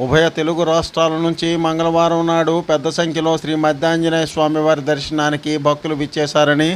ఉభయ తెలుగు రాష్ట్రాల నుంచి మంగళవారం నాడు పెద్ద సంఖ్యలో శ్రీ మధ్యాంజనేయ స్వామివారి దర్శనానికి భక్తులు విచ్చేశారని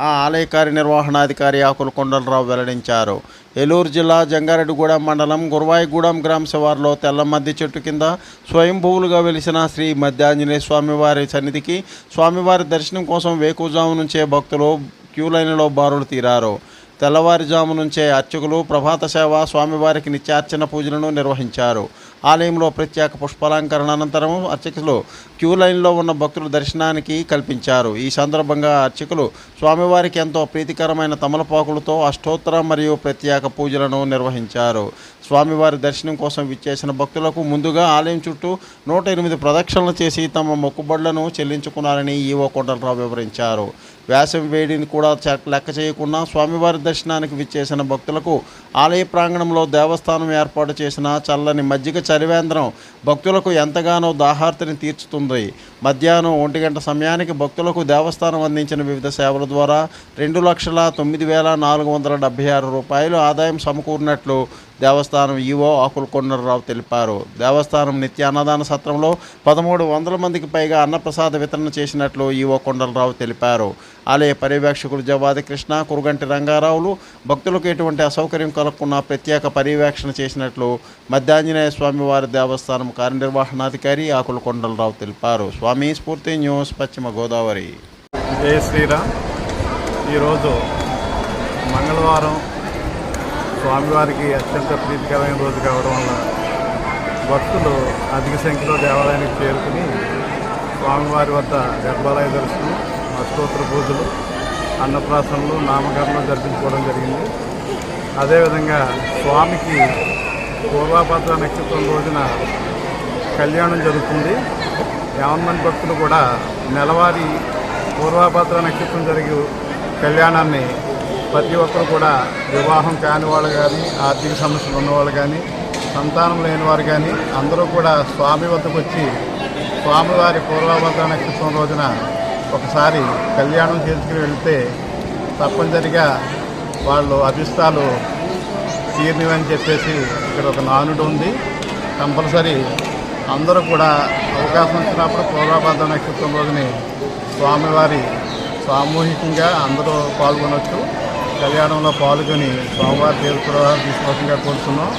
ఆ ఆలయ కార్యనిర్వహణాధికారి ఆకుల కొండలరావు వెల్లడించారు. ఏలూరు జిల్లా జంగారెడ్డిగూడెం మండలం గురవాయిగూడెం గ్రామ శివారులో తెల్ల మద్ది చెట్టు కింద స్వయంభూవులుగా వెలిసిన శ్రీ మధ్యాంజనేయ స్వామివారి సన్నిధికి స్వామివారి దర్శనం కోసం వేకువజాము నుంచే భక్తులు క్యూ లైన్లో బారులు తీరారు. తెల్లవారుజాము నుంచే అర్చకులు ప్రభాత సేవ, స్వామివారికి నిత్యార్చన పూజలను నిర్వహించారు. ఆలయంలో ప్రత్యేక పుష్పాలంకరణ అనంతరం అర్చకులు క్యూ లైన్లో ఉన్న భక్తుల దర్శనానికి కల్పించారు. ఈ సందర్భంగా అర్చకులు స్వామివారికి ఎంతో ప్రీతికరమైన తమలపాకులతో అష్టోత్తర మరియు ప్రత్యేక పూజలను నిర్వహించారు. స్వామివారి దర్శనం కోసం విచ్చేసిన భక్తులకు ముందుగా ఆలయం చుట్టూ 108 ప్రదక్షిణలు చేసి తమ మొక్కుబడులను చెల్లించుకున్నారని ఈవో కొండలరావు వివరించారు. వేసవి వేడిని కూడా లెక్క చేయకుండా స్వామివారి దర్శనానికి విచ్చేసిన భక్తులకు ఆలయ ప్రాంగణంలో దేవస్థానం ఏర్పాటు చేసిన చల్లని మజ్జిగ చలివేంద్రం భక్తులకు ఎంతగానో దాహార్తిని తీర్చుతుంది. మధ్యాహ్నం 1 గంట సమయానికి భక్తులకు దేవస్థానం అందించిన వివిధ సేవల ద్వారా 2,09,476 రూపాయలు ఆదాయం సమకూరినట్లు దేవస్థానం ఈవో ఆకుల కొండలరావు తెలిపారు. దేవస్థానం నిత్య అన్నదాన సత్రంలో 1,300 మందికి పైగా అన్నప్రసాద వితరణ చేసినట్లు ఈవో కొండలరావు తెలిపారు. ఆలయ పర్యవేక్షకులు జవాది కృష్ణ, కురుగంటి రంగారావులు భక్తులకు ఎటువంటి అసౌకర్యం కలగకుండా ప్రత్యేక పర్యవేక్షణ చేసినట్లు మధ్యాంజనేయ స్వామివారి దేవస్థానం కార్యనిర్వహణాధికారి ఆకుల కొండలరావు తెలిపారు. స్వామి స్ఫూర్తి న్యూస్, పశ్చిమ గోదావరి. జై శ్రీరామ్. ఈరోజు మంగళవారం స్వామివారికి అత్యంత ప్రీతికరమైన రోజు కావడం వల్ల భక్తులు అధిక సంఖ్యలో దేవాలయానికి చేరుకుని స్వామివారి వద్ద గర్భాలయ దర్శనం, అష్టోత్తర పూజలు, అన్నప్రాసనలు, నామకరణలు జరిపించుకోవడం జరిగింది. అదేవిధంగా స్వామికి పూర్వాభద్ర నక్షత్రం రోజున కళ్యాణం జరుగుతుంది. 50 మంది భక్తులు కూడా నెలవారీ పూర్వాభద్ర నక్షత్రం జరిగే కళ్యాణాన్ని ప్రతి ఒక్కరు కూడా వివాహం కాని వాళ్ళు కానీ, ఆర్థిక సమస్యలు ఉన్నవాళ్ళు కానీ, సంతానం లేని వారు కానీ అందరూ కూడా స్వామి వద్దకు వచ్చి స్వామివారి పూర్వాభద్ర నక్షత్రం రోజున ఒకసారి కళ్యాణం చేసుకుని వెళితే తప్పనిసరిగా వాళ్ళు అభిష్టాలు తీరినవని చెప్పేసి ఇక్కడ ఒక నానుడు ఉంది. కంపల్సరీ అందరూ కూడా అవకాశం వచ్చినప్పుడు పూర్వాభద్ర నక్షత్రం రోజుని స్వామివారి సామూహికంగా అందరూ పాల్గొనవచ్చు. కళ్యాణంలో పాల్గొని స్వామివారి పేరు కూడా తీసుకోవాల్సిందిగా కోరుతున్నాం.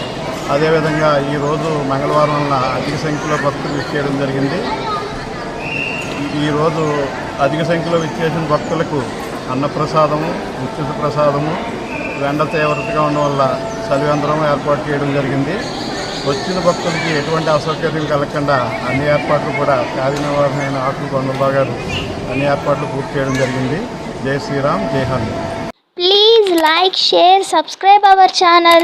అదేవిధంగా ఈరోజు మంగళవారం వల్ల అధిక సంఖ్యలో భక్తులు విచ్చేయడం జరిగింది. ఈరోజు అధిక సంఖ్యలో విచ్చేసిన భక్తులకు అన్నప్రసాదము, ఉచిత ప్రసాదము, ఎండ తీవ్రతగా ఉండడం వల్ల చలివేంద్రం ఏర్పాటు చేయడం జరిగింది. వచ్చిన భక్తులకి ఎటువంటి అసౌకర్యం కలగకుండా అన్ని ఏర్పాట్లు కూడా కార్యనిర్వహణ అయిన ఆకుల కొండలరావు గారు అన్ని ఏర్పాట్లు పూర్తి చేయడం జరిగింది. జై శ్రీరామ్, జై Hanuman. Please like, share, subscribe our channel.